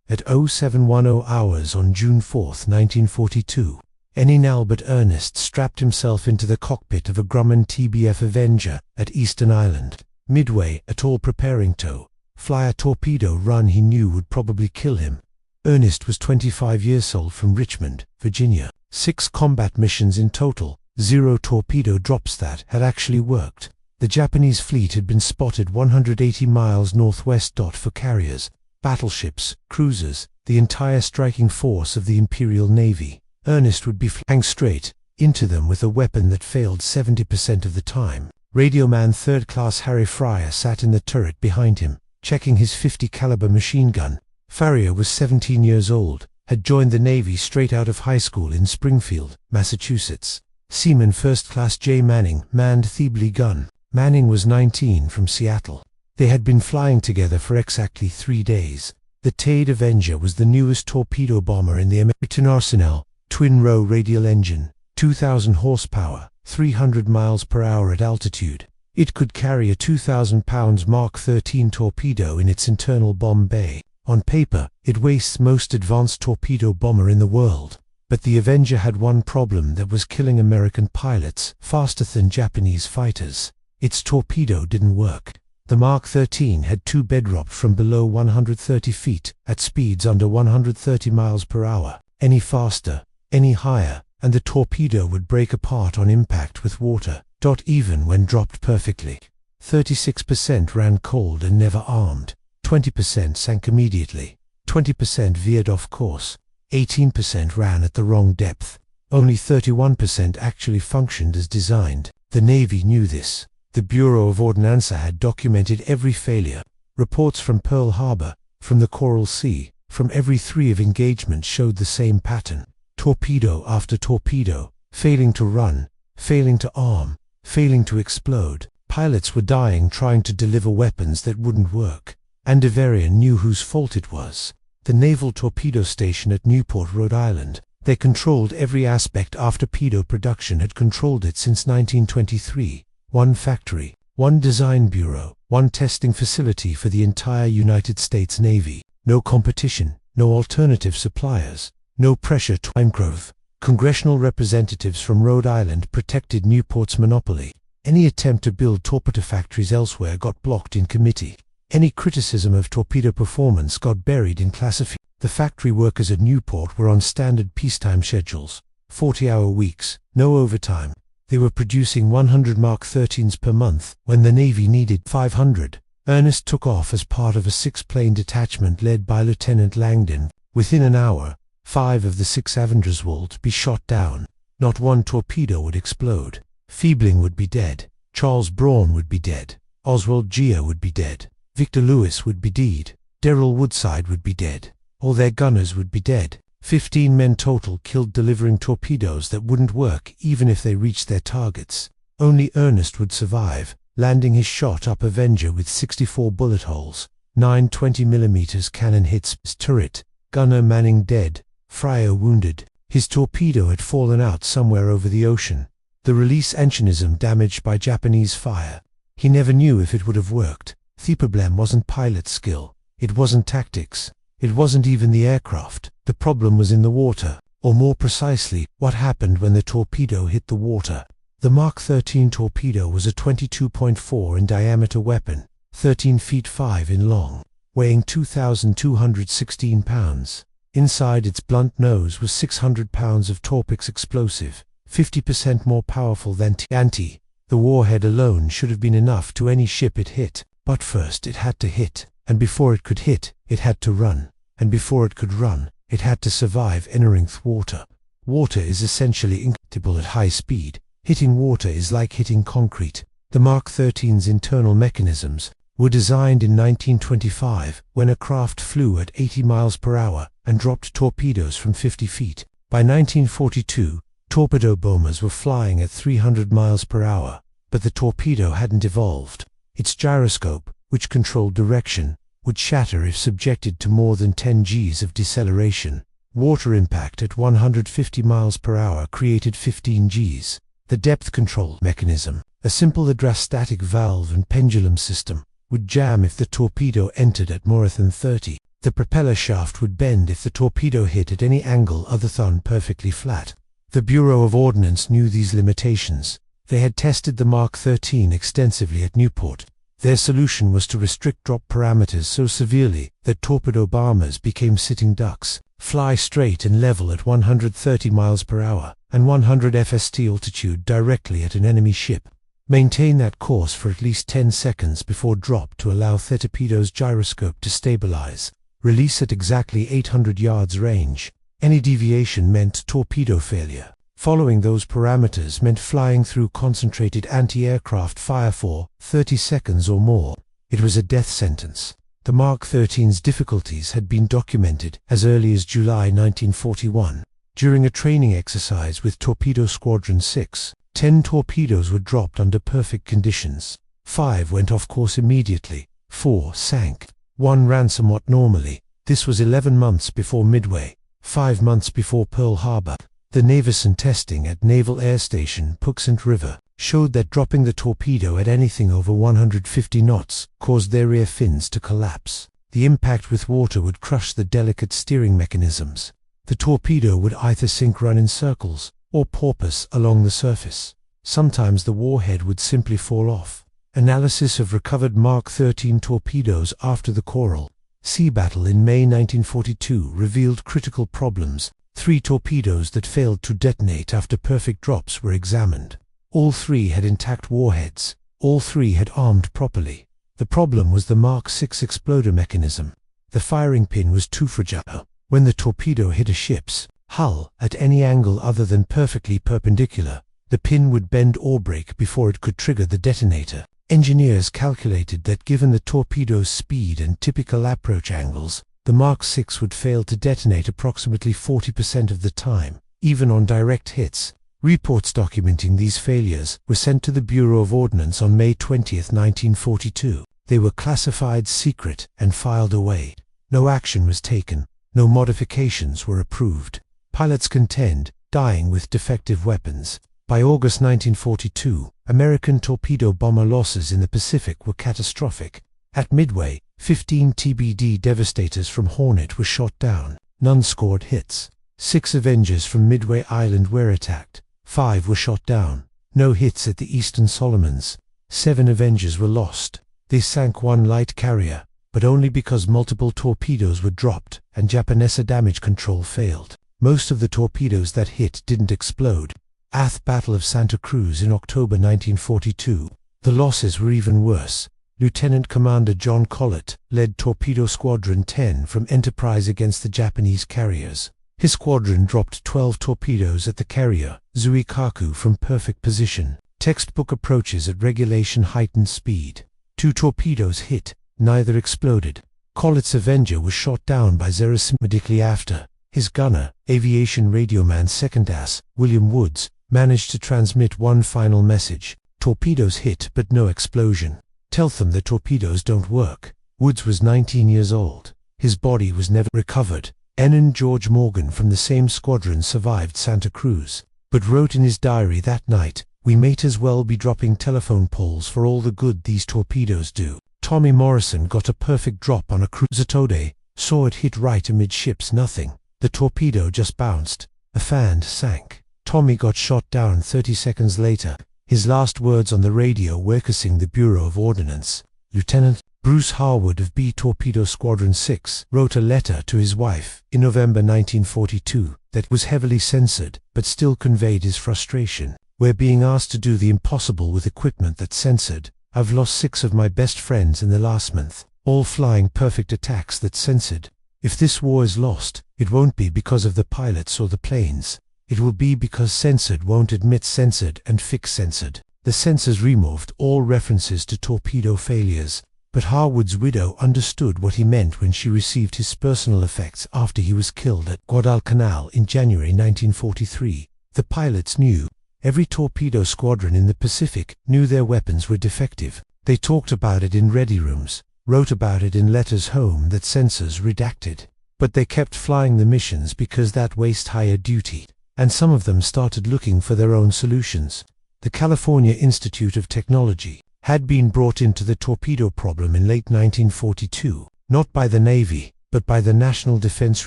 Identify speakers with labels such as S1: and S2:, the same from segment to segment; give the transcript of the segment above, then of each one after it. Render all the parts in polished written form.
S1: at 0710 hours on June 4, 1942. Ensign Albert Ernest strapped himself into the cockpit of a Grumman TBF Avenger at Eastern Island, Midway, all preparing to fly a torpedo run he knew would probably kill him. Ernest was 25 years old, from Richmond, Virginia. 6 combat missions in total, 0 torpedo drops that had actually worked. The Japanese fleet had been spotted 180 miles northwest. For carriers, battleships, cruisers, the entire striking force of the Imperial Navy, Ernest would be flying straight into them with a weapon that failed 70% of the time. Radioman 3rd Class Harry Fryer sat in the turret behind him, checking his .50 caliber machine gun. Fryer was 17 years old, had joined the Navy straight out of high school in Springfield, Massachusetts. Seaman 1st Class J. Manning manned Thiebley gun. Manning was 19, from Seattle. They had been flying together for exactly 3 days. The Torpedo Avenger was the newest torpedo bomber in the American arsenal. Twin-row radial engine, 2,000 horsepower, 300 miles per hour at altitude. It could carry a 2,000 pounds Mark 13 torpedo in its internal bomb bay. On paper, it wastes most advanced torpedo bomber in the world. But the Avenger had one problem that was killing American pilots faster than Japanese fighters. Its torpedo didn't work. The Mark 13 had 2 bedropped from below 130 feet at speeds under 130 miles per hour. Any faster, any higher, and the torpedo would break apart on impact with water. Even when dropped perfectly. 36% ran cold and never armed. 20% sank immediately. 20% veered off course. 18% ran at the wrong depth. Only 31% actually functioned as designed. The Navy knew this. The Bureau of Ordnance had documented every failure. Reports from Pearl Harbor, from the Coral Sea, from every 3 of engagement showed the same pattern. Torpedo after torpedo, failing to run, failing to arm, failing to explode. Pilots were dying trying to deliver weapons that wouldn't work. And Averian knew whose fault it was. The Naval Torpedo Station at Newport, Rhode Island. They controlled every aspect after torpedo production had controlled it since 1923. 1 factory, 1 design bureau, 1 testing facility for the entire United States Navy. No competition, no alternative suppliers, no pressure to improve. Congressional representatives from Rhode Island protected Newport's monopoly. Any attempt to build torpedo factories elsewhere got blocked in committee. Any criticism of torpedo performance got buried in classification. The factory workers at Newport were on standard peacetime schedules, 40-hour weeks, no overtime. They were producing 100 Mark 13s per month when the Navy needed 500. Ernest took off as part of a 6-plane detachment led by Lieutenant Langdon. Within an hour, 5 of the 6 Avengers would be shot down. Not 1 torpedo would explode. Feebling would be dead. Charles Braun would be dead. Oswald Geo would be dead. Victor Lewis would be dead. Darrell Woodside would be dead. All their gunners would be dead. 15 men total killed delivering torpedoes that wouldn't work even if they reached their targets. Only Ernest would survive, landing his shot-up Avenger with 64 bullet holes, 9 20mm cannon hits. His turret, gunner Manning dead, Fryer wounded. His torpedo had fallen out somewhere over the ocean. The release engineism damaged by Japanese fire. He never knew if it would have worked. The problem wasn't pilot skill. It wasn't tactics. It wasn't even the aircraft. The problem was in the water, or more precisely, what happened when the torpedo hit the water. The Mark 13 torpedo was a 22.4 in diameter weapon, 13 feet 5 in long, weighing 2,216 pounds. Inside its blunt nose was 600 pounds of Torpex explosive, 50% more powerful than TNT. The warhead alone should have been enough to any ship it hit. But first it had to hit, and before it could hit, it had to run, and before it could run, it had to survive entering water. Water is essentially incompatible at high speed. Hitting water is like hitting concrete. The Mark 13's internal mechanisms were designed in 1925 when a craft flew at 80 miles per hour and dropped torpedoes from 50 feet. By 1942, torpedo bombers were flying at 300 miles per hour, but the torpedo hadn't evolved. Its gyroscope, which controlled direction, would shatter if subjected to more than 10 Gs of deceleration. Water impact at 150 miles per hour created 15 Gs. The depth control mechanism, a simple hydrostatic valve and pendulum system, would jam if the torpedo entered at more than 30. The propeller shaft would bend if the torpedo hit at any angle other than perfectly flat. The Bureau of Ordnance knew these limitations. They had tested the Mark 13 extensively at Newport. Their solution was to restrict drop parameters so severely that torpedo bombers became sitting ducks, fly straight and level at 130 miles per hour and 100 FST altitude directly at an enemy ship. Maintain that course for at least 10 seconds before drop to allow the torpedo's gyroscope to stabilize. Release at exactly 800 yards range. Any deviation meant torpedo failure. Following those parameters meant flying through concentrated anti-aircraft fire for 30 seconds or more. It was a death sentence. The Mark 13's difficulties had been documented as early as July 1941. During a training exercise with Torpedo Squadron 6, 10 torpedoes were dropped under perfect conditions. 5 went off course immediately. 4 sank. 1 ran somewhat normally. This was 11 months before Midway, 5 months before Pearl Harbor. The Navison testing at Naval Air Station Pooksint River showed that dropping the torpedo at anything over 150 knots caused their rear fins to collapse. The impact with water would crush the delicate steering mechanisms. The torpedo would either sink run in circles or porpoise along the surface. Sometimes the warhead would simply fall off. Analysis of recovered Mark 13 torpedoes after the Coral Sea battle in May 1942 revealed critical problems. 3 torpedoes that failed to detonate after perfect drops were examined. All 3 had intact warheads. All 3 had armed properly. The problem was the Mark 6 exploder mechanism. The firing pin was too fragile. When the torpedo hit a ship's hull at any angle other than perfectly perpendicular, the pin would bend or break before it could trigger the detonator. Engineers calculated that given the torpedo's speed and typical approach angles, the Mark 6 would fail to detonate approximately 40% of the time, even on direct hits. Reports documenting these failures were sent to the Bureau of Ordnance on May 20, 1942. They were classified secret and filed away. No action was taken. No modifications were approved. Pilots contend, dying with defective weapons. By August 1942, American torpedo bomber losses in the Pacific were catastrophic. At Midway, 15 TBD Devastators from Hornet were shot down. None scored hits. 6 Avengers from Midway Island were attacked. 5 were shot down. No hits at the Eastern Solomons. 7 Avengers were lost. They sank 1 light carrier, but only because multiple torpedoes were dropped and Japanese damage control failed. Most of the torpedoes that hit didn't explode. At the Battle of Santa Cruz in October 1942, the losses were even worse. Lieutenant Commander John Collett led Torpedo Squadron 10 from Enterprise against the Japanese carriers. His squadron dropped 12 torpedoes at the carrier Zuikaku from perfect position. Textbook approaches at regulation heightened speed. 2 torpedoes hit, neither exploded. Collett's Avenger was shot down by Xeris immediately after. His gunner, aviation radioman Second Ass, William Woods, managed to transmit one final message. Torpedoes hit but no explosion. Tell them the torpedoes don't work. Woods was 19 years old. His body was never recovered. Ensign George Morgan from the same squadron survived Santa Cruz, but wrote in his diary that night, "We might as well be dropping telephone poles for all the good these torpedoes do." Tommy Morrison got a perfect drop on a cruiser today, saw it hit right amidships nothing. The torpedo just bounced. A fan sank. Tommy got shot down 30 seconds later. His last words on the radio were cursing the Bureau of Ordnance. Lieutenant Bruce Harwood of B Torpedo Squadron 6 wrote a letter to his wife in November 1942 that was heavily censored but still conveyed his frustration. "We're being asked to do the impossible with equipment that's censored. I've lost 6 of my best friends in the last month, all flying perfect attacks that's censored. If this war is lost, it won't be because of the pilots or the planes. It will be because censored won't admit censored and fix censored." The censors removed all references to torpedo failures, but Harwood's widow understood what he meant when she received his personal effects after he was killed at Guadalcanal in January 1943. The pilots knew. Every torpedo squadron in the Pacific knew their weapons were defective. They talked about it in ready rooms, wrote about it in letters home that censors redacted. But they kept flying the missions because that waste higher duty. And some of them started looking for their own solutions. The California Institute of Technology had been brought into the torpedo problem in late 1942, not by the Navy, but by the National Defense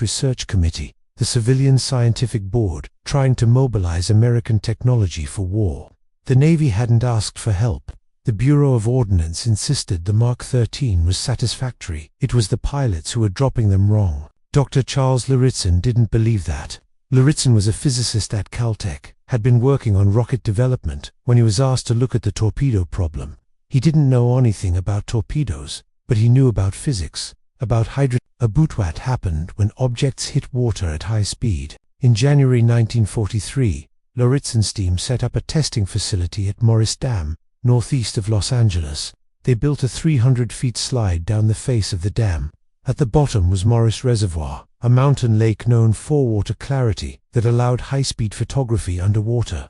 S1: Research Committee, the civilian scientific board, trying to mobilize American technology for war. The Navy hadn't asked for help. The Bureau of Ordnance insisted the Mark 13 was satisfactory. It was the pilots who were dropping them wrong. Dr. Charles Lauritsen didn't believe that. Lauritsen was a physicist at Caltech, had been working on rocket development when he was asked to look at the torpedo problem. He didn't know anything about torpedoes, but he knew about physics, about hydrogen. A boutwat happened when objects hit water at high speed. In January 1943, Lauritsen's team set up a testing facility at Morris Dam, northeast of Los Angeles. They built a 300-feet slide down the face of the dam. At the bottom was Morris Reservoir, a mountain lake known for water clarity that allowed high-speed photography underwater.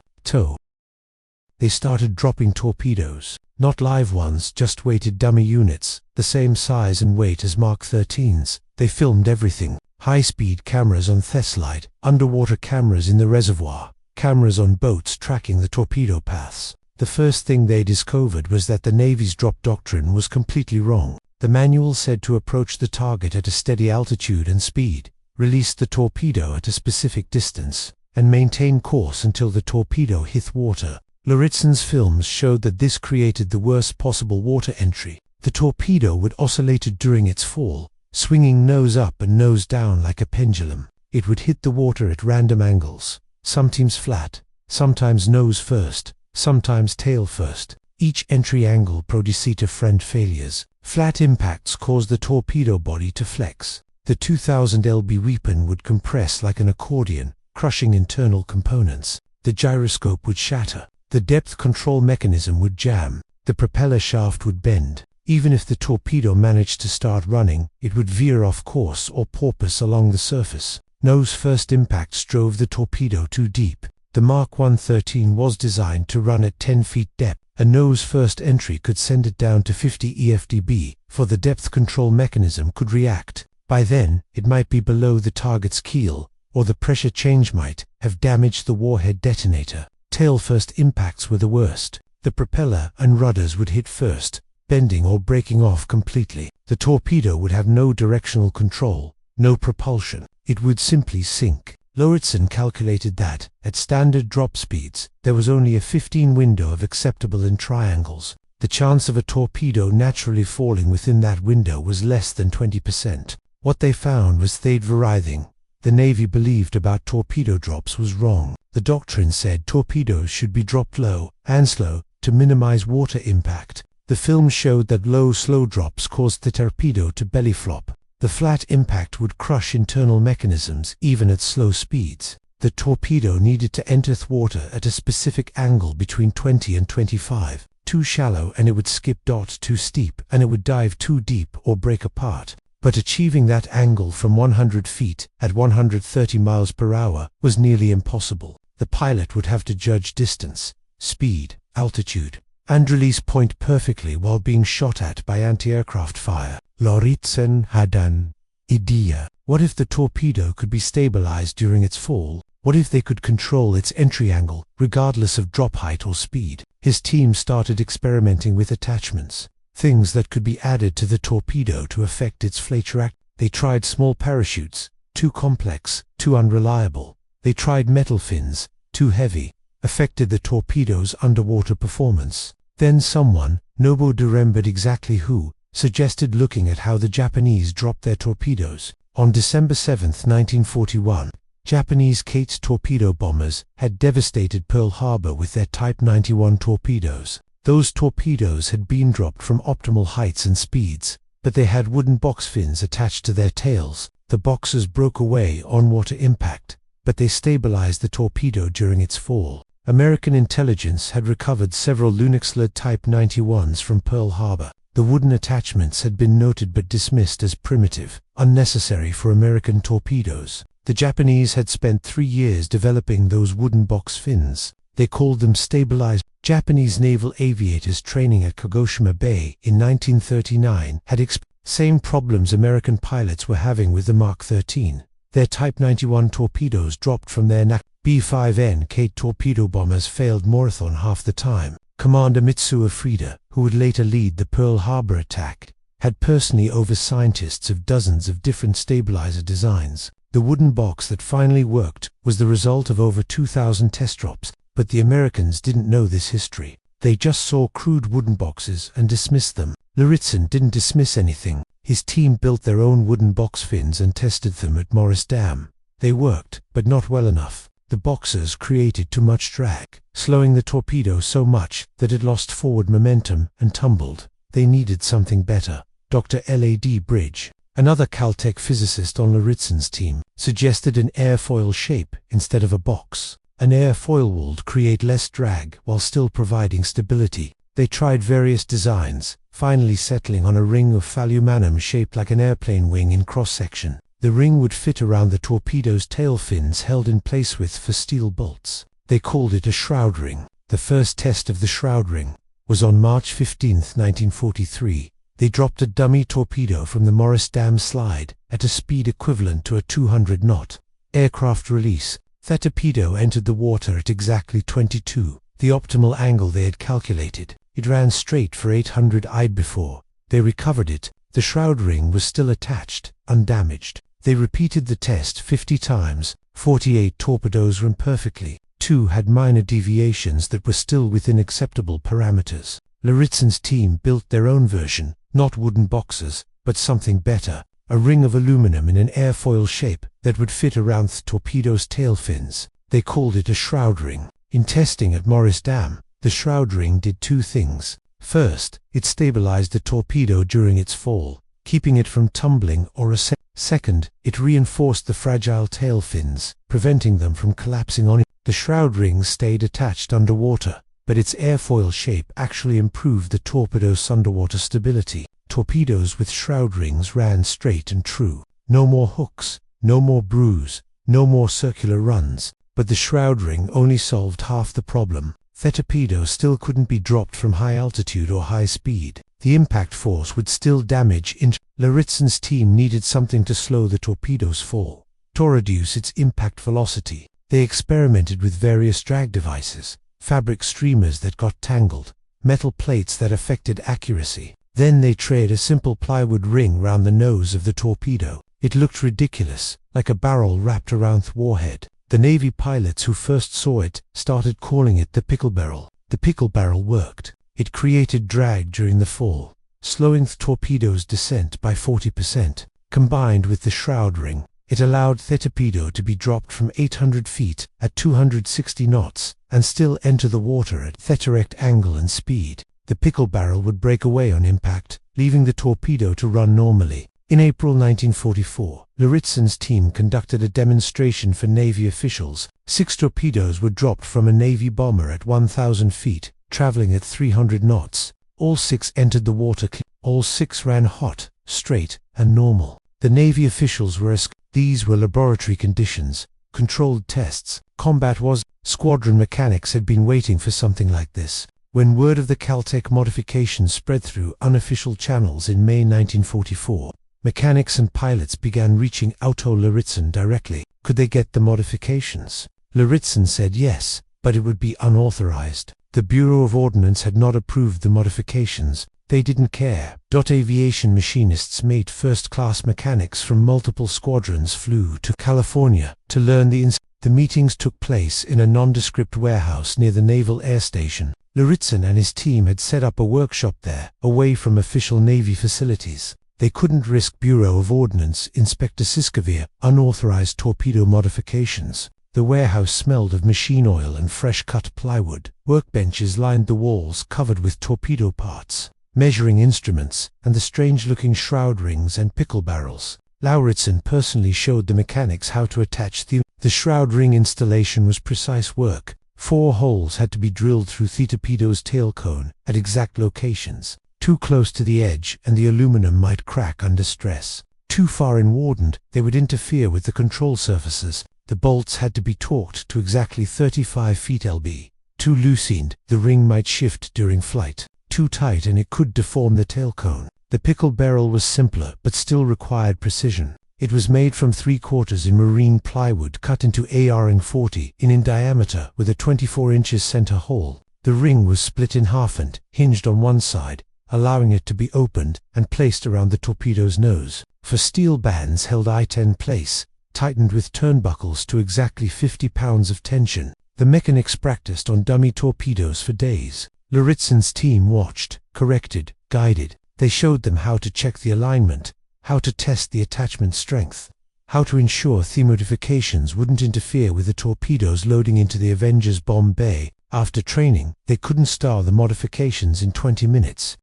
S1: They started dropping torpedoes, not live ones, just weighted dummy units, the same size and weight as Mark 13s. They filmed everything: high-speed cameras on Theslite, underwater cameras in the reservoir, cameras on boats tracking the torpedo paths. The first thing they discovered was that the Navy's drop doctrine was completely wrong. The manual said to approach the target at a steady altitude and speed, release the torpedo at a specific distance, and maintain course until the torpedo hit water. Lauritsen's films showed that this created the worst possible water entry. The torpedo would oscillate during its fall, swinging nose up and nose down like a pendulum. It would hit the water at random angles, sometimes flat, sometimes nose first, sometimes tail first. Each entry angle produced different failures. Flat impacts caused the torpedo body to flex. The 2000 lb weapon would compress like an accordion, crushing internal components. The gyroscope would shatter. The depth control mechanism would jam. The propeller shaft would bend. Even if the torpedo managed to start running, it would veer off course or porpoise along the surface. Nose-first impacts drove the torpedo too deep. The Mark 113 was designed to run at 10 feet depth. A nose-first entry could send it down to 50 EFDB, for the depth control mechanism could react. By then, it might be below the target's keel, or the pressure change might have damaged the warhead detonator. Tail-first impacts were the worst. The propeller and rudders would hit first, bending or breaking off completely. The torpedo would have no directional control, no propulsion. It would simply sink. Lauritsen calculated that, at standard drop speeds, there was only a 15 window of acceptable in triangles. The chance of a torpedo naturally falling within that window was less than 20%. What they found was that everything the Navy believed about torpedo drops was wrong. The doctrine said torpedoes should be dropped low and slow to minimize water impact. The film showed that low, slow drops caused the torpedo to belly flop. The flat impact would crush internal mechanisms even at slow speeds. The torpedo needed to enter water at a specific angle between 20 and 25. Too shallow and it would skip. Too steep and it would dive too deep or break apart. But achieving that angle from 100 feet at 130 miles per hour was nearly impossible. The pilot would have to judge distance, speed, altitude, and release point perfectly while being shot at by anti-aircraft fire. Lauritsen had an idea. What if the torpedo could be stabilized during its fall? What if they could control its entry angle, regardless of drop height or speed? His team started experimenting with attachments, things that could be added to the torpedo to affect its flight. They tried small parachutes, too complex, too unreliable. They tried metal fins, too heavy, affected the torpedo's underwater performance. Then someone, nobody remembered exactly who, suggested looking at how the Japanese dropped their torpedoes. On December 7, 1941, Japanese Kate torpedo bombers had devastated Pearl Harbor with their Type 91 torpedoes. Those torpedoes had been dropped from optimal heights and speeds, but they had wooden box fins attached to their tails. The boxes broke away on water impact, but they stabilized the torpedo during its fall. American intelligence had recovered several Lunax-led Type 91s from Pearl Harbor. The wooden attachments had been noted but dismissed as primitive, unnecessary for American torpedoes. The Japanese had spent 3 years developing those wooden box fins. They called them stabilized. Japanese naval aviators training at Kagoshima Bay in 1939 had same problems American pilots were having with the Mark 13. Their Type 91 torpedoes dropped from their B-5N Kate torpedo bombers failed more than half the time. Commander Mitsuo Freda, who would later lead the Pearl Harbor attack, had personally over scientists of dozens of different stabilizer designs. The wooden box that finally worked was the result of over 2,000 test drops, but the Americans didn't know this history. They just saw crude wooden boxes and dismissed them. Lauritsen didn't dismiss anything. His team built their own wooden box fins and tested them at Morris Dam. They worked, but not well enough. The boxes created too much drag, slowing the torpedo so much that it lost forward momentum and tumbled. They needed something better. Dr. L.A.D. Bridge, another Caltech physicist on Lauritsen's team, suggested an airfoil shape instead of a box. An airfoil would create less drag while still providing stability. They tried various designs, finally settling on a ring of aluminum shaped like an airplane wing in cross-section. The ring would fit around the torpedo's tail fins held in place with steel bolts. They called it a shroud ring. The first test of the shroud ring was on March 15, 1943. They dropped a dummy torpedo from the Morris Dam slide at a speed equivalent to a 200-knot aircraft release. The torpedo entered the water at exactly 22, the optimal angle they had calculated. It ran straight for 800 I'd before they recovered it. The shroud ring was still attached, undamaged. They repeated the test 50 times. 48 torpedoes ran perfectly. 2 had minor deviations that were still within acceptable parameters. Lauritsen's team built their own version, not wooden boxes, but something better, a ring of aluminum in an airfoil shape that would fit around the torpedo's tail fins. They called it a shroud ring. In testing at Morris Dam, the shroud ring did 2 things. First, it stabilized the torpedo during its fall, keeping it from tumbling or second, it reinforced the fragile tail fins, preventing them from collapsing on it. The shroud ring stayed attached underwater, but its airfoil shape actually improved the torpedo's underwater stability. Torpedoes with shroud rings ran straight and true. No more hooks, no more bruise, no more circular runs, but the shroud ring only solved half the problem. The torpedo still couldn't be dropped from high altitude or high speed. The impact force would still damage. Lauritsen's team needed something to slow the torpedo's fall, to reduce its impact velocity. They experimented with various drag devices, fabric streamers that got tangled, metal plates that affected accuracy. Then they tried a simple plywood ring round the nose of the torpedo. It looked ridiculous, like a barrel wrapped around the warhead. The Navy pilots who first saw it started calling it the Pickle barrel. The Pickle barrel worked. It created drag during the fall, slowing the torpedo's descent by 40%. Combined with the shroud ring, it allowed the torpedo to be dropped from 800 feet at 260 knots and still enter the water at the correct angle and speed. The Pickle barrel would break away on impact, leaving the torpedo to run normally. In April 1944, Lauritsen's team conducted a demonstration for Navy officials. 6 torpedoes were dropped from a Navy bomber at 1,000 feet, traveling at 300 knots. All 6 entered the water. All 6 ran hot, straight, and normal. The Navy officials were these were laboratory conditions, controlled tests. Combat was. Squadron mechanics had been waiting for something like this. When word of the Caltech modification spread through unofficial channels in May 1944, mechanics and pilots began reaching out to Lauritsen directly. Could they get the modifications? Lauritsen said yes, but it would be unauthorized. The Bureau of Ordnance had not approved the modifications. They didn't care. Aviation machinists made first-class mechanics from multiple squadrons flew to California to learn the meetings took place in a nondescript warehouse near the Naval Air Station. Lauritsen and his team had set up a workshop there, away from official Navy facilities. They couldn't risk Bureau of Ordnance Inspector Siskevere unauthorized torpedo modifications. The warehouse smelled of machine oil and fresh-cut plywood. Workbenches lined the walls covered with torpedo parts, measuring instruments, and the strange-looking shroud rings and pickle barrels. Lauritsen personally showed the mechanics how to attach the shroud ring. Installation was precise work. 4 holes had to be drilled through the torpedo's tail cone at exact locations. Too close to the edge and the aluminum might crack under stress. Too far inward, they would interfere with the control surfaces. The bolts had to be torqued to exactly 35 feet lb. Too loosened, the ring might shift during flight. Too tight and it could deform the tail cone. The pickle barrel was simpler but still required precision. It was made from 3/4 in marine plywood cut into AR-40 in diameter with a 24 inches center hole. The ring was split in half and hinged on one side. allowing it to be opened and placed around the torpedo's nose. For steel bands held I-10 place, tightened with turnbuckles to exactly 50 pounds of tension. The mechanics practiced on dummy torpedoes for days. Lauritsen's team watched, corrected, guided. They showed them how to check the alignment, how to test the attachment strength, how to ensure themodifications wouldn't interfere with the torpedoes loading into the Avenger's bomb bay. After training, they couldn't start the modifications in 20 minutes.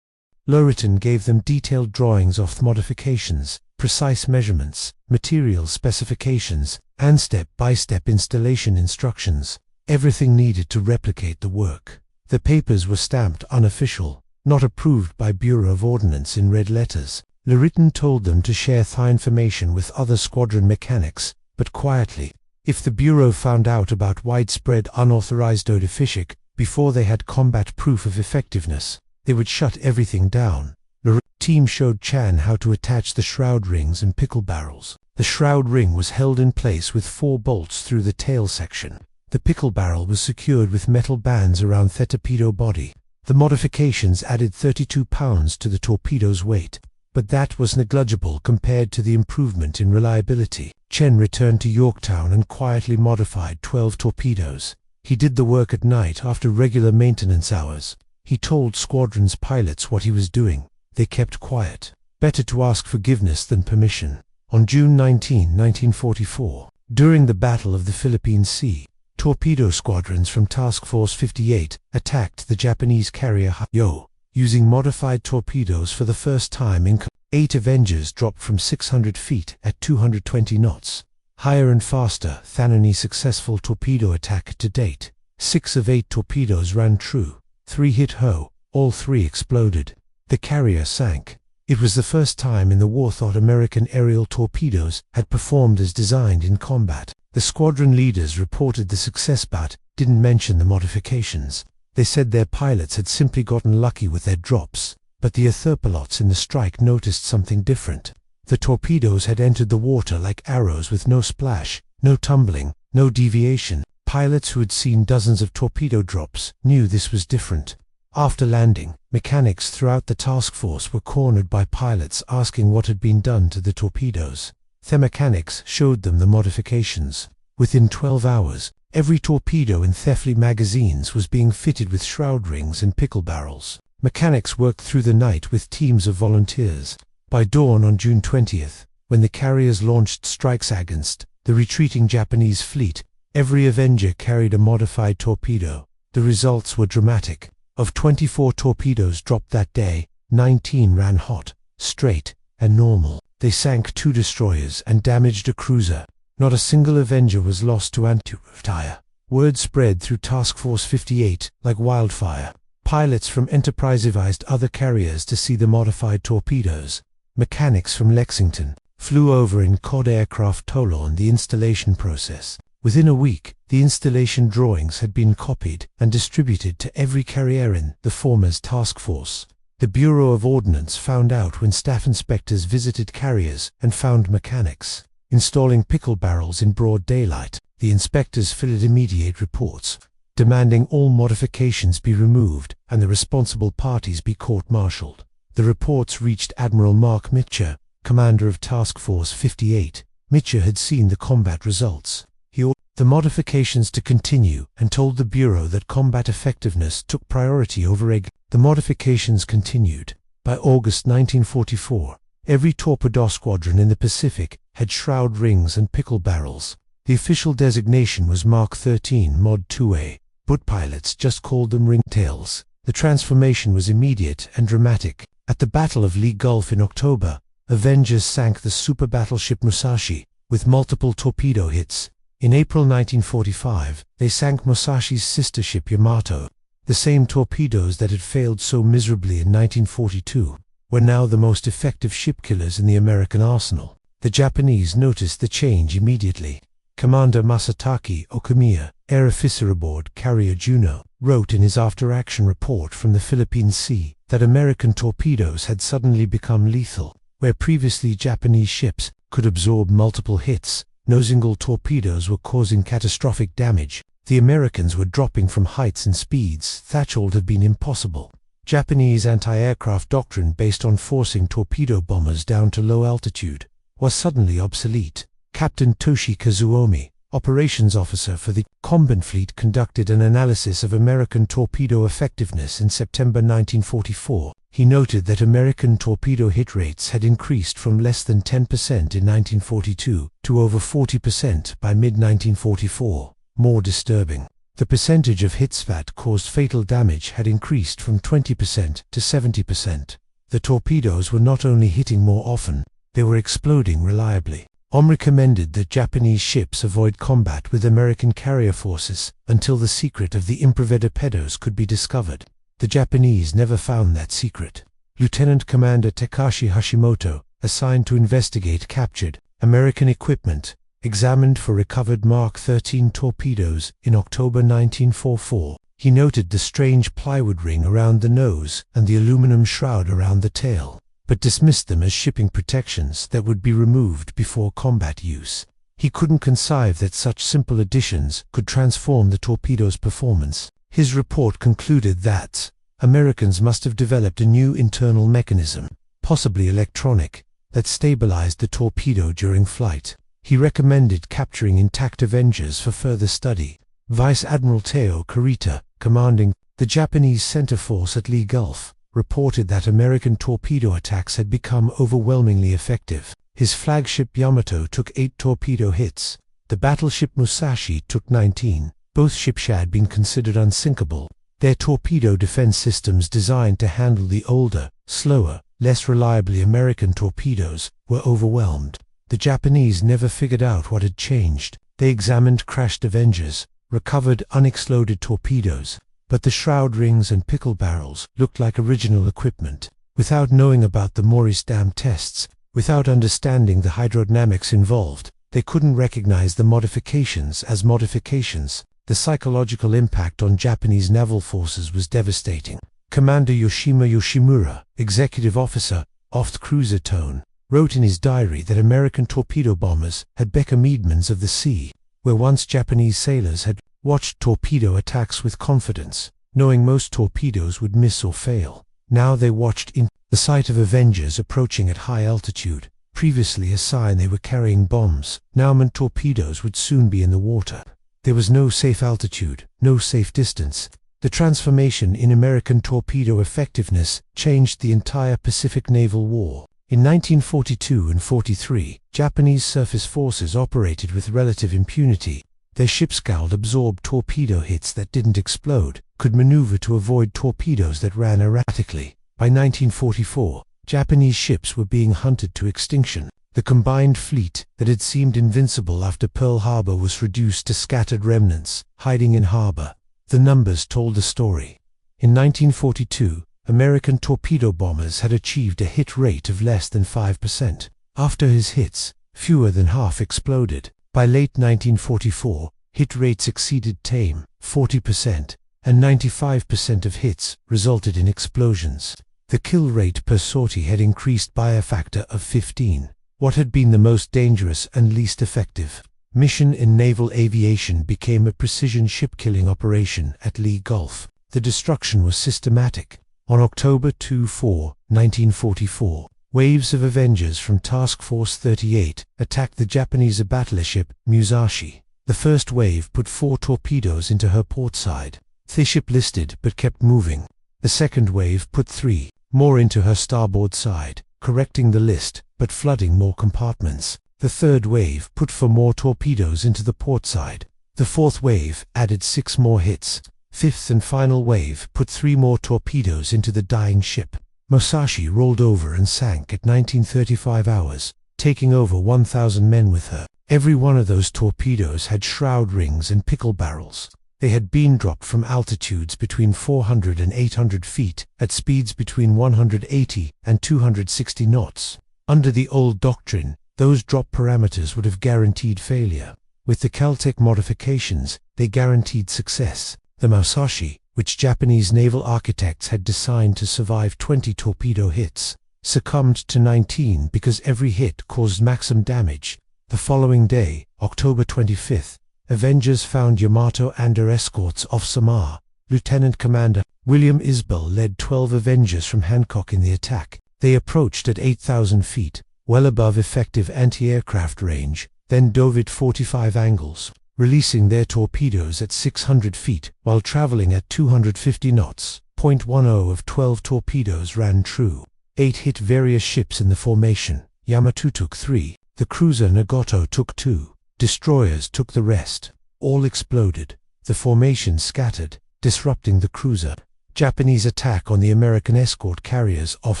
S1: Lauritsen gave them detailed drawings of the modifications, precise measurements, material specifications, and step-by-step installation instructions, everything needed to replicate the work. The papers were stamped unofficial, not approved by Bureau of Ordnance in red letters. Lauritsen told them to share the information with other squadron mechanics, but quietly. If the Bureau found out about widespread unauthorized deficit before they had combat proof of effectiveness, they would shut everything down. The team showed Chan how to attach the shroud rings and pickle barrels. The shroud ring was held in place with 4 bolts through the tail section. The pickle barrel was secured with metal bands around the torpedo body. The modifications added 32 pounds to the torpedo's weight, but that was negligible compared to the improvement in reliability. Chen returned to Yorktown and quietly modified 12 torpedoes. He did the work at night after regular maintenance hours. He told squadron's pilots what he was doing. They kept quiet. Better to ask forgiveness than permission. On June 19, 1944, during the Battle of the Philippine Sea, torpedo squadrons from Task Force 58 attacked the Japanese carrier Yo. Using modified torpedoes for the first time in 8 Avengers dropped from 600 feet at 220 knots, higher and faster than any successful torpedo attack to date. 6 of 8 torpedoes ran true, 3 hit Ho, all 3 exploded. The carrier sank. It was the first time in the war that American aerial torpedoes had performed as designed in combat. The squadron leaders reported the success but didn't mention the modifications. They said their pilots had simply gotten lucky with their drops, but the other pilots in the strike noticed something different. The torpedoes had entered the water like arrows with no splash, no tumbling, no deviation. Pilots who had seen dozens of torpedo drops knew this was different. After landing, mechanics throughout the task force were cornered by pilots asking what had been done to the torpedoes. The mechanics showed them the modifications. Within 12 hours, every torpedo in Thefley magazines was being fitted with shroud rings and pickle barrels. Mechanics worked through the night with teams of volunteers. By dawn on June 20th, when the carriers launched strikes against the retreating Japanese fleet, every Avenger carried a modified torpedo. The results were dramatic. Of 24 torpedoes dropped that day, 19 ran hot, straight, and normal. They sank 2 destroyers and damaged a cruiser. Not a single Avenger was lost to anti-retire. Word spread through Task Force 58 like wildfire. Pilots from Enterprise advised other carriers to see the modified torpedoes. Mechanics from Lexington flew over in COD aircraft to learn the installation process. Within a week, the installation drawings had been copied and distributed to every carrier in the former's task force. The Bureau of Ordnance found out when staff inspectors visited carriers and found mechanics installing pickle barrels in broad daylight. The inspectors filed immediate reports, demanding all modifications be removed and the responsible parties be court-martialed. The reports reached Admiral Mark Mitchell, commander of Task Force 58. Mitchell had seen the combat results. He ordered the modifications to continue and told the Bureau that combat effectiveness took priority over egg. The modifications continued. By August 1944, every torpedo squadron in the Pacific had shroud rings and pickle barrels. The official designation was Mark 13 Mod 2A, but pilots just called them ringtails. The transformation was immediate and dramatic. At the Battle of Lee Gulf in October, Avengers sank the superbattleship Musashi with multiple torpedo hits. In April 1945, they sank Musashi's sister ship Yamato. The same torpedoes that had failed so miserably in 1942 were now the most effective ship killers in the American arsenal. The Japanese noticed the change immediately. Commander Masataki Okamiya, air officer aboard carrier Juno, wrote in his after-action report from the Philippine Sea that American torpedoes had suddenly become lethal. Where previously Japanese ships could absorb multiple hits, no single torpedoes were causing catastrophic damage. The Americans were dropping from heights and speeds that would have been impossible. Japanese anti-aircraft doctrine based on forcing torpedo bombers down to low altitude was suddenly obsolete. Captain Toshi Kazuomi, operations officer for the combat fleet, conducted an analysis of American torpedo effectiveness in September 1944. He noted that American torpedo hit rates had increased from less than 10% in 1942 to over 40% by mid-1944. More disturbing, the percentage of hits that caused fatal damage had increased from 20% to 70%. The torpedoes were not only hitting more often, they were exploding reliably. Recommended that Japanese ships avoid combat with American carrier forces until the secret of the torpedoes could be discovered. The Japanese never found that secret. Lieutenant Commander Takashi Hashimoto, assigned to investigate captured American equipment, examined for recovered Mark 13 torpedoes in October 1944. He noted the strange plywood ring around the nose and the aluminum shroud around the tail, but dismissed them as shipping protections that would be removed before combat use. He couldn't conceive that such simple additions could transform the torpedo's performance. His report concluded that Americans must have developed a new internal mechanism, possibly electronic, that stabilized the torpedo during flight. He recommended capturing intact Avengers for further study. Vice Admiral Teo Kurita, commanding the Japanese center force at Lee Gulf, reported that American torpedo attacks had become overwhelmingly effective. His flagship Yamato took 8 torpedo hits. The battleship Musashi took 19. Both ships had been considered unsinkable. Their torpedo defense systems, designed to handle the older, slower, less reliably American torpedoes, were overwhelmed. The Japanese never figured out what had changed. They examined crashed Avengers, recovered unexploded torpedoes, but the shroud rings and pickle barrels looked like original equipment. Without knowing about the Maurice Dam tests, without understanding the hydrodynamics involved, they couldn't recognize the modifications as modifications. The psychological impact on Japanese naval forces was devastating. Commander Yoshima Yoshimura, executive officer, off the cruiser tone, wrote in his diary that American torpedo bombers had become Edmonds of the sea, where once Japanese sailors had watched torpedo attacks with confidence, knowing most torpedoes would miss or fail. Now they watched in the sight of Avengers approaching at high altitude, previously a sign they were carrying bombs. Now meant torpedoes would soon be in the water. There was no safe altitude, no safe distance. The transformation in American torpedo effectiveness changed the entire Pacific Naval War. In 1942 and 43, Japanese surface forces operated with relative impunity. Their ships could absorb torpedo hits that didn't explode, could maneuver to avoid torpedoes that ran erratically. By 1944, Japanese ships were being hunted to extinction. The combined fleet that had seemed invincible after Pearl Harbor was reduced to scattered remnants, hiding in harbor. The numbers told the story. In 1942, American torpedo bombers had achieved a hit rate of less than 5%. After his hits, fewer than half exploded. By late 1944, hit rates exceeded tame 40%, and 95% of hits resulted in explosions. The kill rate per sortie had increased by a factor of 15. What had been the most dangerous and least effective mission in naval aviation became a precision ship-killing operation at Lee Gulf. The destruction was systematic. On October 24, 1944, waves of Avengers from Task Force 38 attacked the Japanese battleship Musashi. The first wave put 4 torpedoes into her port side. The ship listed but kept moving. The second wave put 3 more into her starboard side, correcting the list but flooding more compartments. The third wave put 4 more torpedoes into the port side. The fourth wave added 6 more hits. Fifth and final wave put 3 more torpedoes into the dying ship. Musashi rolled over and sank at 19:35 hours, taking over 1,000 men with her. Every one of those torpedoes had shroud rings and pickle barrels. They had been dropped from altitudes between 400 and 800 feet at speeds between 180 and 260 knots. Under the old doctrine, those drop parameters would have guaranteed failure. With the Caltech modifications, they guaranteed success. The Musashi, which Japanese naval architects had designed to survive 20 torpedo hits, succumbed to 19 because every hit caused maximum damage. The following day, October 25th, Avengers found Yamato and her escorts off Samar, Lieutenant Commander William Isbell led 12 Avengers from Hancock in the attack. They approached at 8,000 feet, well above effective anti-aircraft range, then dove at 45 angles, releasing their torpedoes at 600 feet, while traveling at 250 knots. .10 of 12 torpedoes ran true. 8 hit various ships in the formation. Yamato took 3, the cruiser Nagato took 2, destroyers took the rest. All exploded. The formation scattered, disrupting the cruiser. Japanese attack on the American escort carriers off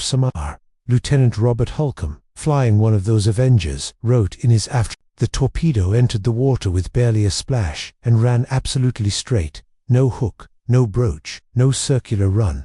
S1: Samar. Lieutenant Robert Holcomb, flying one of those Avengers, wrote in his after, "The torpedo entered the water with barely a splash and ran absolutely straight, no hook, no broach, no circular run.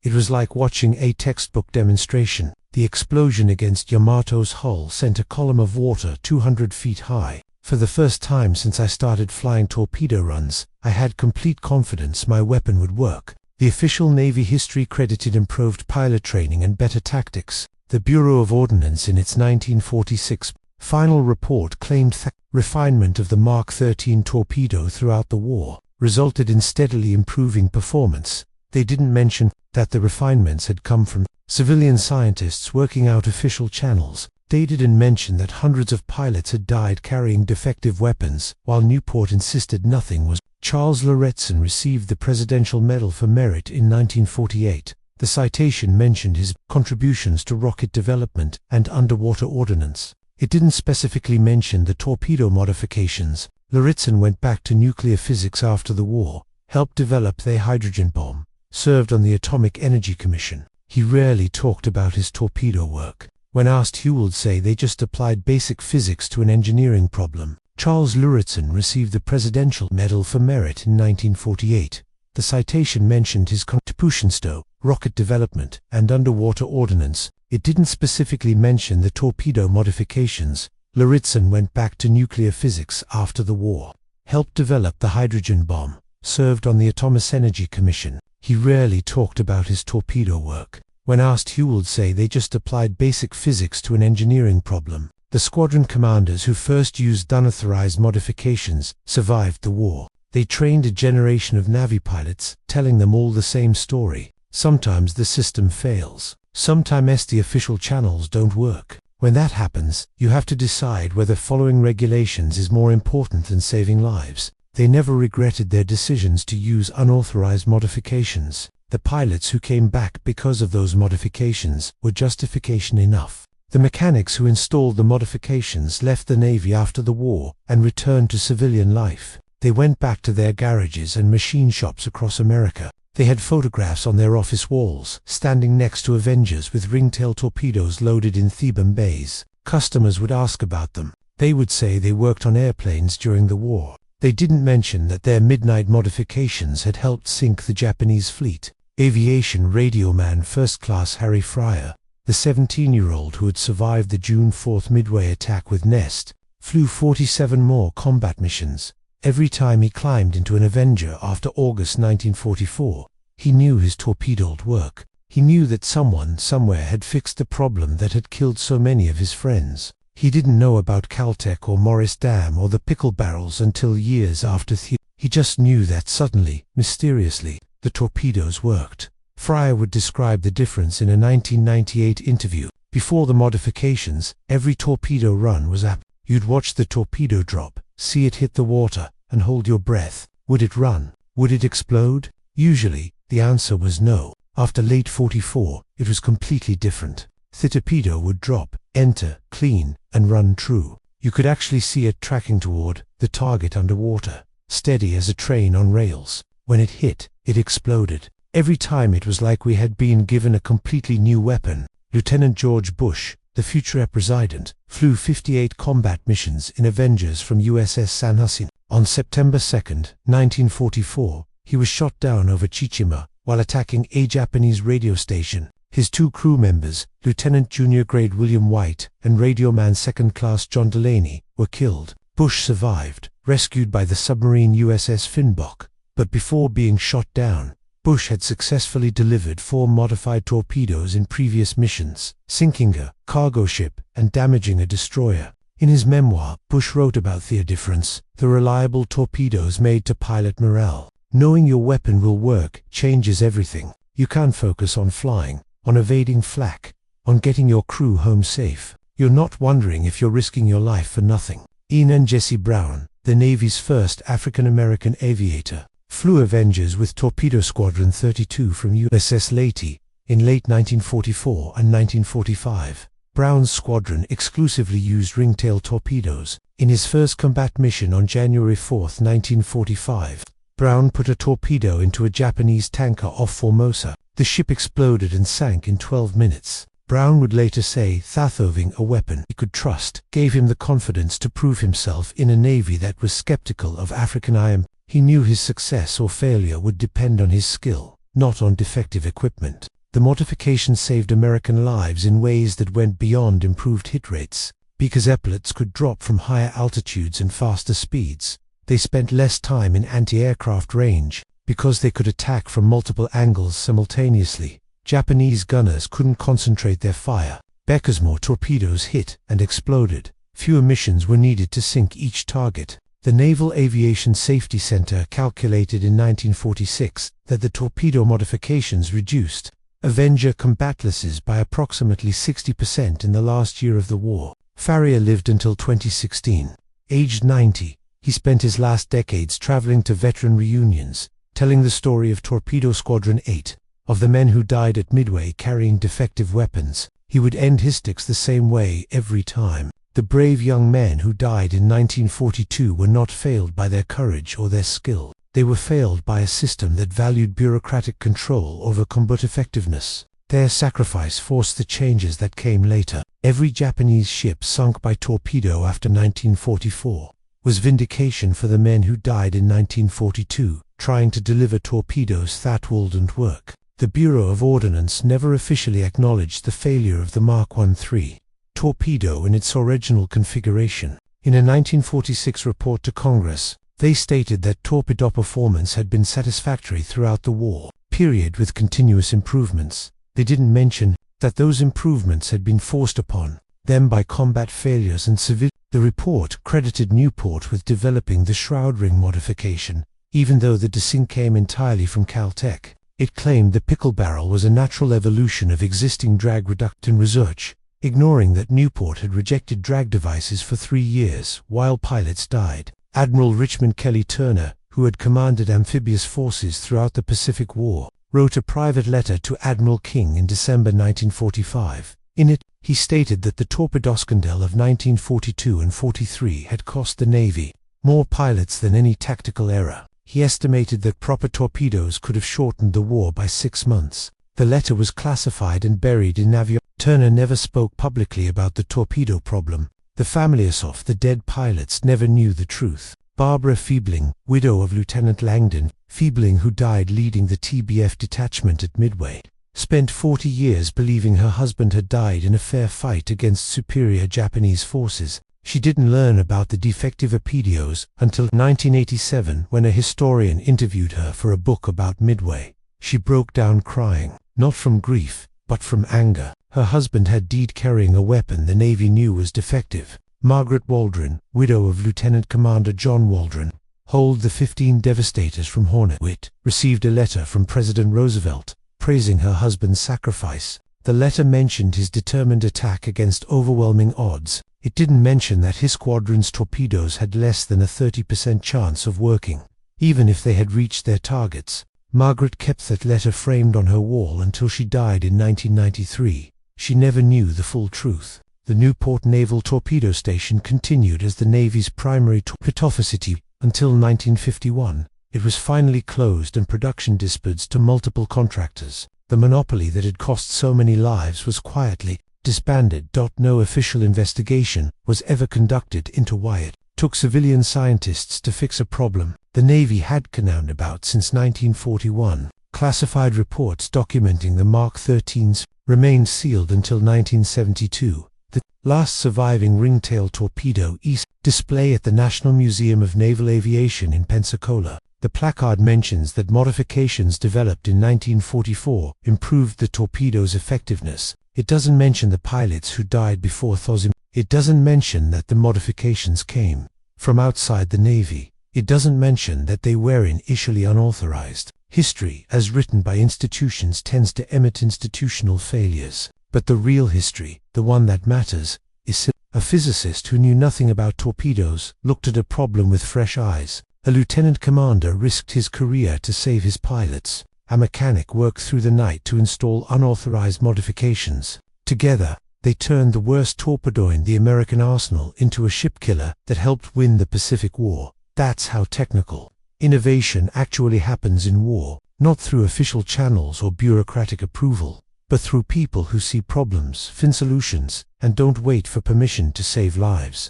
S1: It was like watching a textbook demonstration. The explosion against Yamato's hull sent a column of water 200 feet high. For the first time since I started flying torpedo runs, I had complete confidence my weapon would work." The official Navy history credited improved pilot training and better tactics. The Bureau of Ordnance in its 1946 final report claimed that refinement of the Mark 13 torpedo throughout the war resulted in steadily improving performance. They didn't mention that the refinements had come from civilian scientists working out official channels. They didn't mention that hundreds of pilots had died carrying defective weapons, while Newport insisted nothing was. Charles Lauritsen received the Presidential Medal for Merit in 1948. The citation mentioned his contributions to rocket development and underwater ordnance. It didn't specifically mention the torpedo modifications. Lauritsen went back to nuclear physics after the war, helped develop the hydrogen bomb, served on the Atomic Energy Commission. He rarely talked about his torpedo work. When asked, he would say they just applied basic physics to an engineering problem. Charles Lauritsen received the Presidential Medal for Merit in 1948. The citation mentioned his contributions to rocket development and underwater ordnance. It didn't specifically mention the torpedo modifications. Lauritsen went back to nuclear physics after the war, helped develop the hydrogen bomb, served on the Atomic Energy Commission. He rarely talked about his torpedo work. When asked, he would say they just applied basic physics to an engineering problem. The squadron commanders who first used unauthorized modifications survived the war. They trained a generation of Navy pilots, telling them all the same story. Sometimes the system fails. Sometimes the official channels don't work. When that happens, you have to decide whether following regulations is more important than saving lives. They never regretted their decisions to use unauthorized modifications. The pilots who came back because of those modifications were justification enough. The mechanics who installed the modifications left the Navy after the war and returned to civilian life. They went back to their garages and machine shops across America. They had photographs on their office walls, standing next to Avengers with ringtail torpedoes loaded in Theban bays. Customers would ask about them. They would say they worked on airplanes during the war. They didn't mention that their midnight modifications had helped sink the Japanese fleet. Aviation radio man First Class Harry Fryer, the 17-year-old who had survived the June 4th Midway attack with Nest, flew 47 more combat missions. Every time he climbed into an Avenger after August 1944, he knew his torpedoed work. He knew that someone somewhere had fixed the problem that had killed so many of his friends. He didn't know about Caltech or Morris Dam or the Pickle barrels until years after he just knew that suddenly, mysteriously, the torpedoes worked. Fryer would describe the difference in a 1998 interview. Before the modifications, every torpedo run was apt. You'd watch the torpedo drop, see it hit the water, and hold your breath. Would it run? Would it explode? Usually, the answer was no. After late 44, it was completely different. The torpedo would drop, enter, clean, and run true. You could actually see it tracking toward the target underwater, steady as a train on rails. When it hit, it exploded. Every time it was like we had been given a completely new weapon. Lieutenant George Bush, the future president, flew 58 combat missions in Avengers from USS San Jacinto. On September 2, 1944, he was shot down over Chichima while attacking a Japanese radio station. His 2 crew members, Lieutenant Junior Grade William White and Radioman Second Class John Delaney, were killed. Bush survived, rescued by the submarine USS Finnbog. But before being shot down, Bush had successfully delivered 4 modified torpedoes in previous missions, sinking a cargo ship and damaging a destroyer. In his memoir, Bush wrote about the difference, the reliable torpedoes made to pilot morale. Knowing your weapon will work changes everything. You can't focus on flying, on evading flak, on getting your crew home safe. You're not wondering if you're risking your life for nothing. Ian and Jesse Brown, the Navy's first African-American aviator, flew Avengers with Torpedo Squadron 32 from USS Leyte in late 1944 and 1945. Brown's squadron exclusively used ringtail torpedoes. In his first combat mission on January 4, 1945, Brown put a torpedo into a Japanese tanker off Formosa. The ship exploded and sank in 12 minutes. Brown would later say having a weapon he could trust gave him the confidence to prove himself in a Navy that was skeptical of African IM. He knew his success or failure would depend on his skill, not on defective equipment. The modification saved American lives in ways that went beyond improved hit rates. Because epaulets could drop from higher altitudes and faster speeds, they spent less time in anti-aircraft range. Because they could attack from multiple angles simultaneously, Japanese gunners couldn't concentrate their fire. Because more torpedoes hit and exploded, fewer missions were needed to sink each target. The Naval Aviation Safety Center calculated in 1946 that the torpedo modifications reduced Avenger combat losses by approximately 60% in the last year of the war. Farrier lived until 2016. Aged 90, he spent his last decades traveling to veteran reunions, telling the story of Torpedo Squadron 8, of the men who died at Midway carrying defective weapons. He would end his sticks the same way every time. The brave young men who died in 1942 were not failed by their courage or their skill. They were failed by a system that valued bureaucratic control over combat effectiveness. Their sacrifice forced the changes that came later. Every Japanese ship sunk by torpedo after 1944 was vindication for the men who died in 1942, trying to deliver torpedoes that wouldn't work. The Bureau of Ordnance never officially acknowledged the failure of the Mark 1-3 torpedo in its original configuration. In a 1946 report to Congress, they stated that torpedo performance had been satisfactory throughout the war period with continuous improvements. They didn't mention that those improvements had been forced upon them by combat failures and civil. The report credited Newport with developing the Shroud ring modification, even though the design came entirely from Caltech. It claimed the Pickle barrel was a natural evolution of existing drag reduction research, ignoring that Newport had rejected drag devices for 3 years while pilots died. Admiral Richmond Kelly Turner, who had commanded amphibious forces throughout the Pacific War, wrote a private letter to Admiral King in December 1945. In it, he stated that the torpedo scandal of 1942 and 43 had cost the Navy more pilots than any tactical error. He estimated that proper torpedoes could have shortened the war by 6 months. The letter was classified and buried in Navy. Turner never spoke publicly about the torpedo problem. The families of the dead pilots never knew the truth. Barbara Feebling, widow of Lieutenant Langdon Feebling, who died leading the TBF detachment at Midway, spent 40 years believing her husband had died in a fair fight against superior Japanese forces. She didn't learn about the defective torpedoes until 1987 when a historian interviewed her for a book about Midway. She broke down crying, not from grief, but from anger. Her husband had died carrying a weapon the Navy knew was defective. Margaret Waldron, widow of Lieutenant Commander John Waldron, hold the 15 devastators from Hornet Wit, received a letter from President Roosevelt praising her husband's sacrifice. The letter mentioned his determined attack against overwhelming odds. It didn't mention that his squadron's torpedoes had less than a 30% chance of working, even if they had reached their targets. Margaret kept that letter framed on her wall until she died in 1993. She never knew the full truth. The Newport Naval Torpedo Station continued as the Navy's primary torpedo facility until 1951. It was finally closed and production dispersed to multiple contractors. The monopoly that had cost so many lives was quietly disbanded. No official investigation was ever conducted into why it took civilian scientists to fix a problem the Navy had known about since 1941. Classified reports documenting the Mark 13s remained sealed until 1972. The last surviving ringtail torpedo is display at the National Museum of Naval Aviation in Pensacola. The placard mentions that modifications developed in 1944 improved the torpedo's effectiveness. It doesn't mention the pilots who died before those. It doesn't mention that the modifications came from outside the Navy. It doesn't mention that they were initially unauthorized. History, as written by institutions, tends to emit institutional failures. But the real history, the one that matters, is a physicist who knew nothing about torpedoes looked at a problem with fresh eyes. A lieutenant commander risked his career to save his pilots. A mechanic worked through the night to install unauthorized modifications. Together, they turned the worst torpedo in the American arsenal into a ship killer that helped win the Pacific War. That's how technical innovation actually happens in war, not through official channels or bureaucratic approval, but through people who see problems, find solutions, and don't wait for permission to save lives.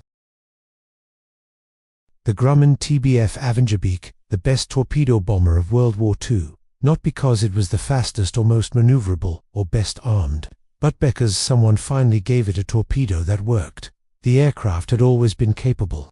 S1: The Grumman TBF Avenger, the best torpedo bomber of World War II, not because it was the fastest or most maneuverable or best armed, but because someone finally gave it a torpedo that worked. The aircraft had always been capable.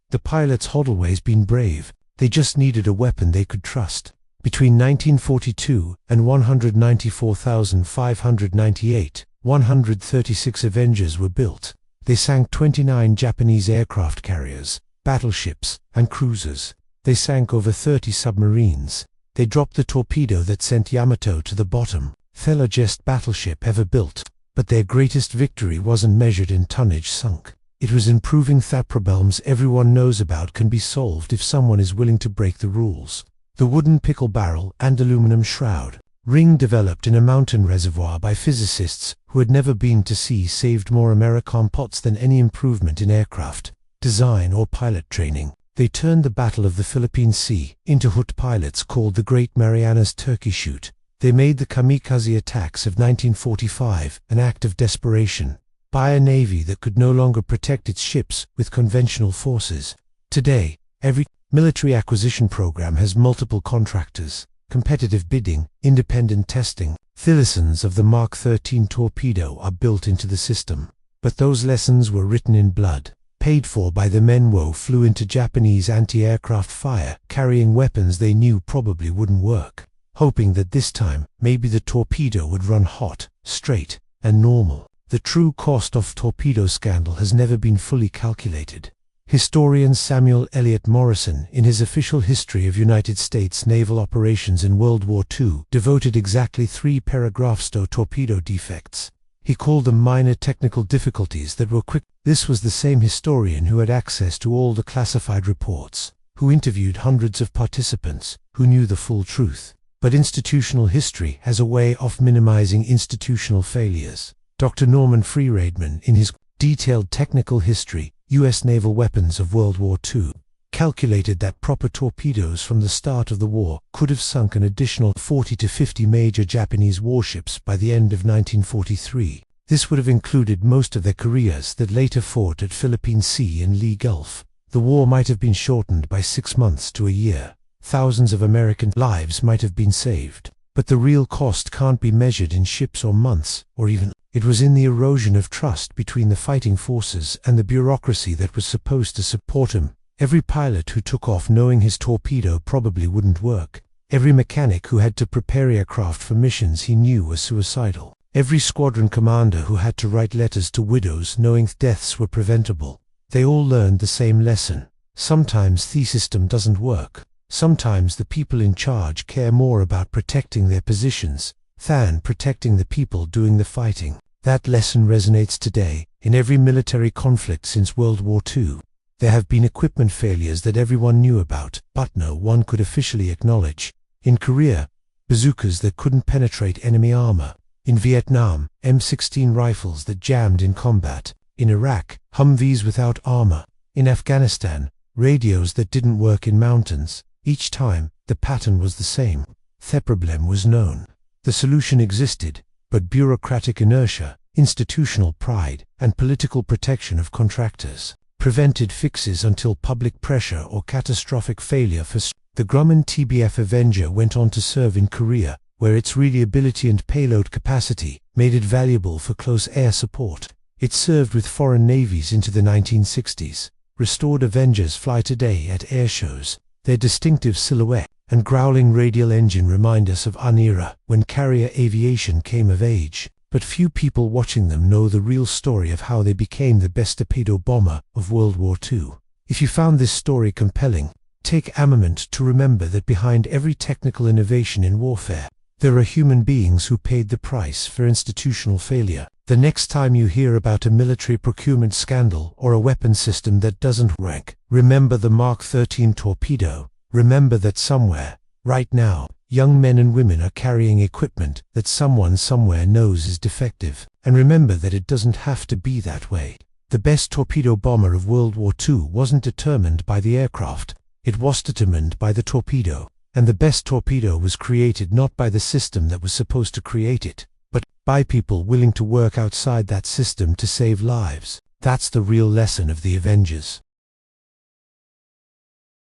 S1: The pilots had always been brave. They just needed a weapon they could trust. Between 1942 and 194,598, 136 Avengers were built. They sank 29 Japanese aircraft carriers, battleships, and cruisers. They sank over 30 submarines. They dropped the torpedo that sent Yamato to the bottom, the largest battleship ever built. But their greatest victory wasn't measured in tonnage sunk. It was in proving that problems everyone knows about can be solved if someone is willing to break the rules. The wooden pickle barrel and aluminum shroud ring developed in a mountain reservoir by physicists who had never been to sea saved more American pots than any improvement in aircraft design or pilot training. They turned the Battle of the Philippine Sea into what pilots called the Great Marianas Turkey Shoot. They made the kamikaze attacks of 1945 an act of desperation by a navy that could no longer protect its ships with conventional forces. Today, every military acquisition program has multiple contractors, competitive bidding, independent testing. Thousands of the Mark 13 torpedo are built into the system. But those lessons were written in blood, paid for by the men who flew into Japanese anti-aircraft fire, carrying weapons they knew probably wouldn't work, hoping that this time maybe the torpedo would run hot, straight, and normal. The true cost of torpedo scandal has never been fully calculated. Historian Samuel Eliot Morison, in his official history of United States naval operations in World War II, devoted exactly 3 paragraphs to torpedo defects. He called them minor technical difficulties that were quick. This was the same historian who had access to all the classified reports, who interviewed hundreds of participants, who knew the full truth. But institutional history has a way of minimizing institutional failures. Dr. Norman Freeradman, in his detailed technical history, U.S. naval weapons of World War II, calculated that proper torpedoes from the start of the war could have sunk an additional 40 to 50 major Japanese warships by the end of 1943. This would have included most of their careers that later fought at Philippine Sea and Lee Gulf. The war might have been shortened by 6 months to a year. Thousands of American lives might have been saved. But the real cost can't be measured in ships or months, or even. It was in the erosion of trust between the fighting forces and the bureaucracy that was supposed to support him. Every pilot who took off knowing his torpedo probably wouldn't work. Every mechanic who had to prepare aircraft for missions he knew were suicidal. Every squadron commander who had to write letters to widows knowing deaths were preventable. They all learned the same lesson. Sometimes the system doesn't work. Sometimes the people in charge care more about protecting their positions than protecting the people doing the fighting. That lesson resonates today in every military conflict since World War II. There have been equipment failures that everyone knew about, but no one could officially acknowledge. In Korea, bazookas that couldn't penetrate enemy armor. In Vietnam, M16 rifles that jammed in combat. In Iraq, Humvees without armor. In Afghanistan, radios that didn't work in mountains. Each time, the pattern was the same. The problem was known. The solution existed, but bureaucratic inertia, institutional pride, and political protection of contractors prevented fixes until public pressure or catastrophic failure. The Grumman TBF Avenger went on to serve in Korea, where its reliability and payload capacity made it valuable for close air support. It served with foreign navies into the 1960s. Restored Avengers fly today at airshows. Their distinctive silhouette and growling radial engine remind us of an era when carrier aviation came of age. but few people watching them know the real story of how they became the best torpedo bomber of World War II. If you found this story compelling, take a moment to remember that behind every technical innovation in warfare, there are human beings who paid the price for institutional failure. The next time you hear about a military procurement scandal or a weapon system that doesn't work, remember the Mark 13 torpedo. Remember that somewhere, right now, young men and women are carrying equipment that someone somewhere knows is defective. And remember that it doesn't have to be that way. The best torpedo bomber of World War II wasn't determined by the aircraft, it was determined by the torpedo. And the best torpedo was created not by the system that was supposed to create it, but by people willing to work outside that system to save lives. That's the real lesson of the Avengers.